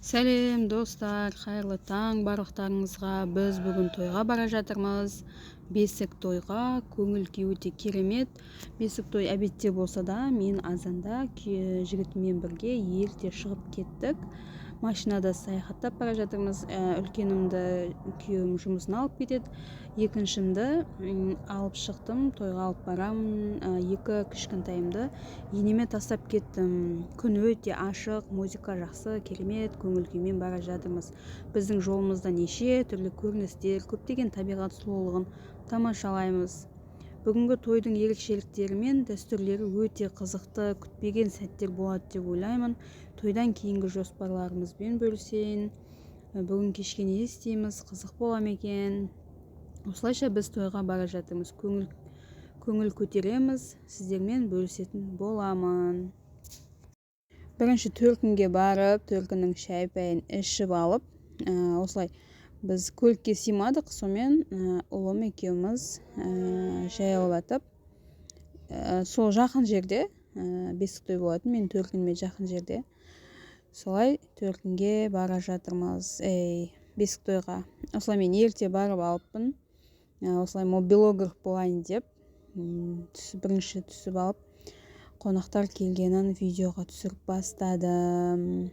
Сәлем достар, қайырлы таң барлықтарыңызға. Біз бүгін тойға бара жатырмыз. Бесік тойға, көңіл күй өте керемет. Бесік той әбетте болса да, мен азанда жігітіммен бірге ерте шығып кеттік. Машинада саяхаттап бара жатырмыз. Үлкенімді күйеуім жұмысына алып кетеді. Екіншімді алып шықтым, тойға алып барамын. Екі кішкентайымды енеме тастап кеттім. Күн өте ашық, музыка жақсы, керемет, көңіл күймен бара жатырмыз. Біздің жолымызда неше түрлі көріністер, көптеген табиғат сұлулығын тамашалаймыз. Бүгінгі тойдың ерекшеліктері мен дәстүрлері өте қызықты, күтпеген сәттер болады деп ойлаймын. Тойдан кейінгі жоспарларымызбен бөлісейін. Бүгін кешке не істейміз, қызық бола ма екен. Осылайша біз тойға бара жатырмыз. Көңіл көтереміз, сіздермен бөлісетін боламын. Бірінші төркінге барып, төркіннің шай-пәйін ішіп алып, осылай біз көлікке сыймадық, сонымен ұлым екеуміз жаяулатып, сол жақын жерде, бесік той болатын, мен төркініме жақын жерде, солай төркінге бара жатырмыз. Бесік тойға. Осылай мен ерте барып алыппын. Осылай мобилограф болайын деп, бірінші түсіп алып, қонақтар келгенін видеоға түсіріп бастадым.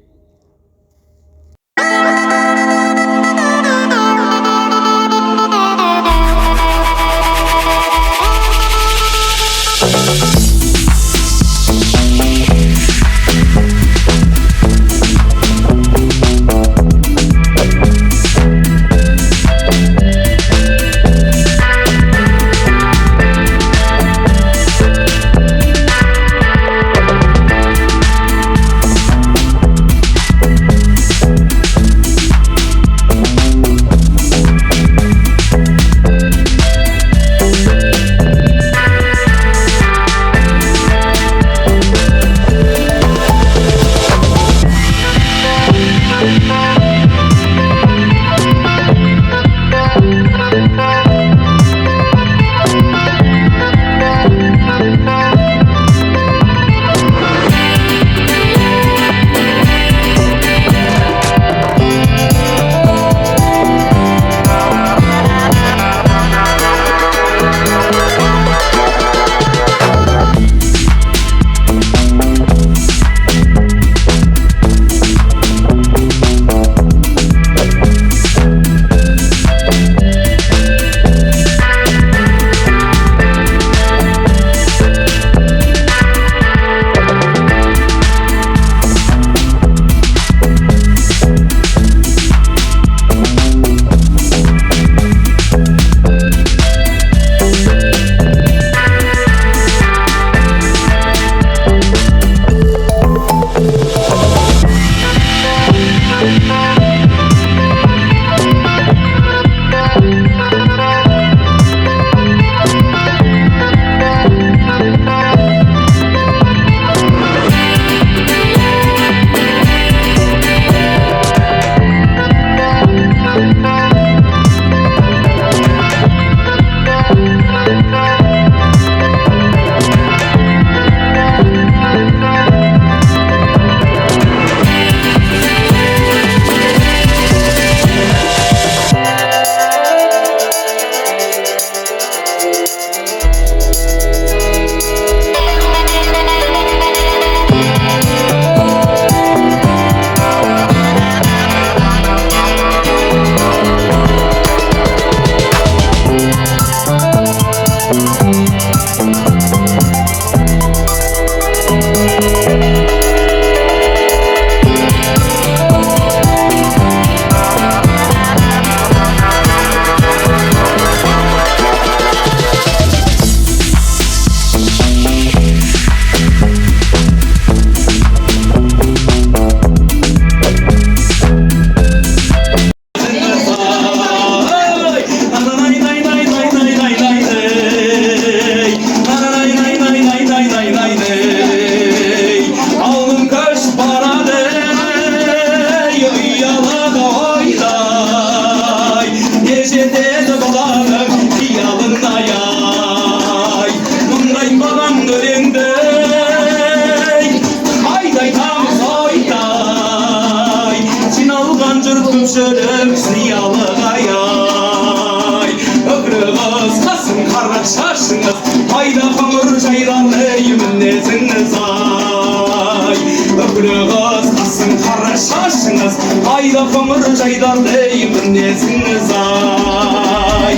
Aman jürt köpçülük ziyalı ayay. Ökrüğüz kasın kara şaşınız, ayda hamur jaylanlı yünneziniz ay. Ökrüğüz kasın kara şaşınız, ayda hamur jaylanlı yünneziniz ay.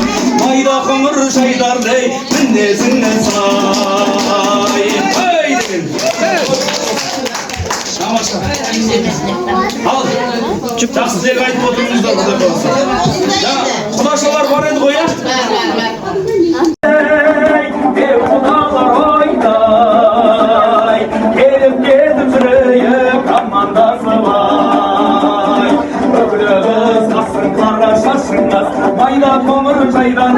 Ayda hamur jaylanlı yünneziniz ay. Hey dedim. Şamaşka. Al. Жақсы тілек айтып отырыңыздар құдай қаласа. Құдашалар бар еді ғой иә? Құдалар ойдай, келіп кетіп жүрейік амандасып-ай. Өкілігіз қасың қара шашыңыз, майда қоңыр жайдан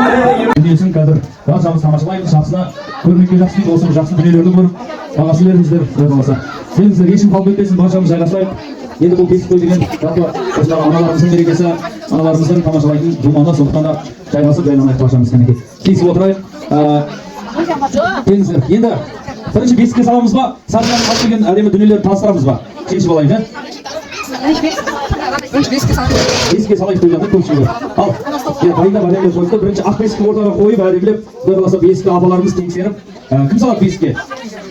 дүниесін қазір баршамыз тамашалаймыз, жақсына көрмекке жақсы дейді, осы жақсы дүниелерді көріп бағасын беріңіздер құдай қаласа. Келіңіздер, ешкім қалып кетпесін, баршамыз жайғасайық. Енді бұл бесік той деген жалпы осындағы аналарымыздың мерекесі, аналарымыздың тамашалайтын думаны, сондықтан да жайғасып жайланайық баршамыз кәнекей. Келісіп отырайық. Келіңіздер, енді бірінші бесікке саламыз ба, сатыдан қалып келген әдемі дүниелерді таныстырамыз ба? Шешіп алайық, ә? Бесікке салайық той жатыр, көпшілігі. Ал, дайындап әдемі қойыпты, бірінші ақ бесікті ортаға қойып, әдемілеп, құдай қаласа бесікті апаларымыз теңсеріп, кім салады бесікке?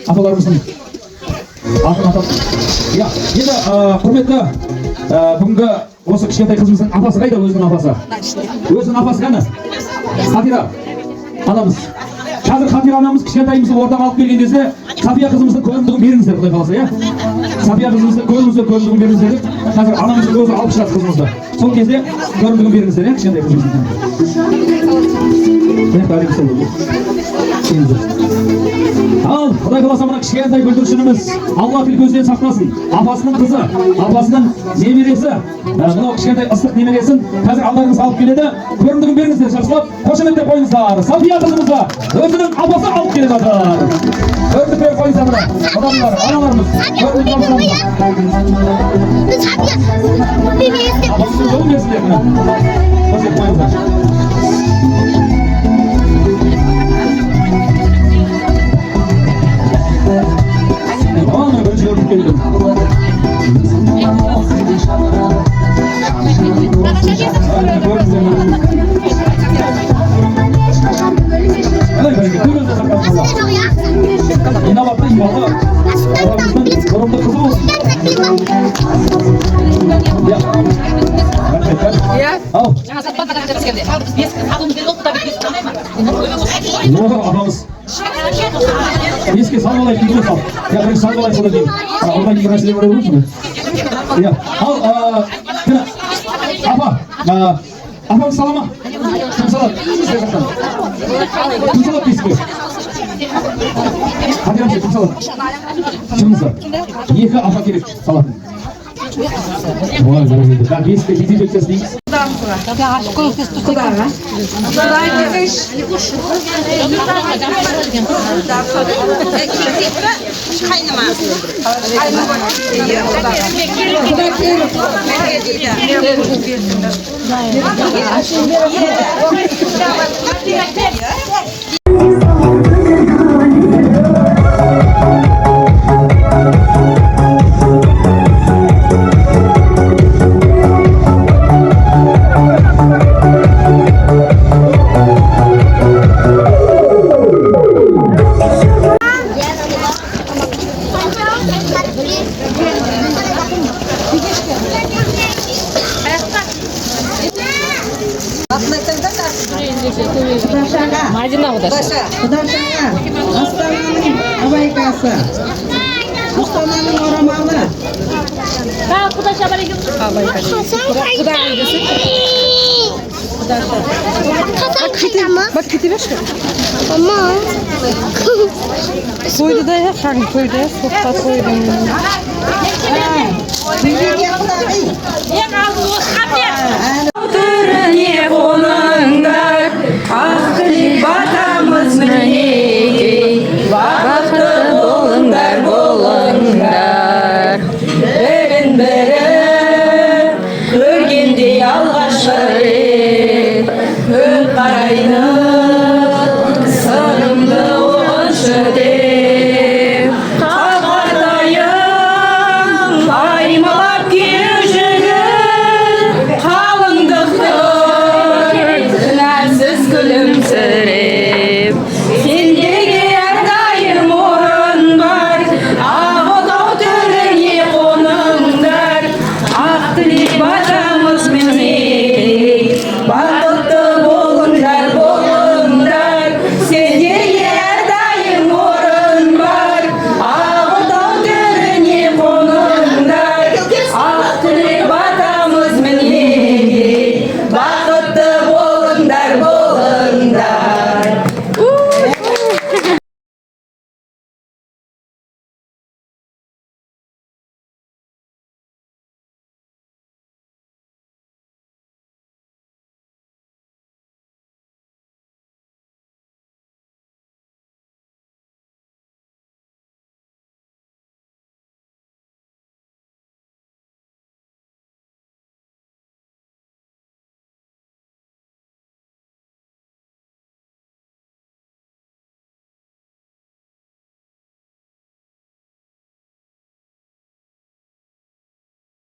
Апаларымыздың атын атап. Енді құрметті бүгінгі осы кішкентай қызымыздың апасы қайда, өзінің апасы? Өзінің апасы қаны? Хатира анамыз. Қазір Хатира анамыз кішкентайымызды ортаға алып келген кезде Сапия қызымыздың көрімдігін беріңіздер, құдай қаласа, иә? Сапия қызымыздың көрімдігін беріңіздер деп, қазір анамыздың өзі алып шығады қызымызды. Сол кезде көрімдігін беріңіздер, иә, кішкентай қызымыздың. Ал, құдай қаласа мына кішкентай бүлдіршініміз Алла тіл көзден сақтасын. Апасының қызы, апасының немересі, мынау кішкентай ыстық немересін қазір алдарыңызға алып келеді. Көрімдігін беріңіздер, жақсылап қошеметтеп қойыңыздар. Сапия қызымызға өзінің апасы алып келе жатыр. Көрімдік беріп қойыңыздар мына адамдар, аналарымыз. Көрімдік алыңыздар. Апасының жолын берсіндер мына. Көрсетіп қойыңыздар. Ona gözüm geldim. İnavatlı imalı. Korumda kızı olsun. Ya. Al. Ne oldu abamız? Eski salvalayıp gidiyor sal. Ya ben salvalayıp sana diyeyim. Oradan gibi mesele var olur musun? Ya. Al. Apa. Apam salama. Kim salat? Kim salat eski? Hadi amca kim salat? Kimsa? Екі apa керек салатын. Ой, жарайды. Так, бесікке жетіп өтсіз дейміз. Құдаға. Құдашаға Астананың абайкасы, Астананың орамалы. Құдаша бар екен. Bak kiti ver şöyle. Ama. Soydu da ya, hangi soydu ya? Sokta soydu. Türüne konunlar, akli batamız miniki, vakıflı bolungar bolungar. Berin berin, görgendi yalgaçları, ön karayını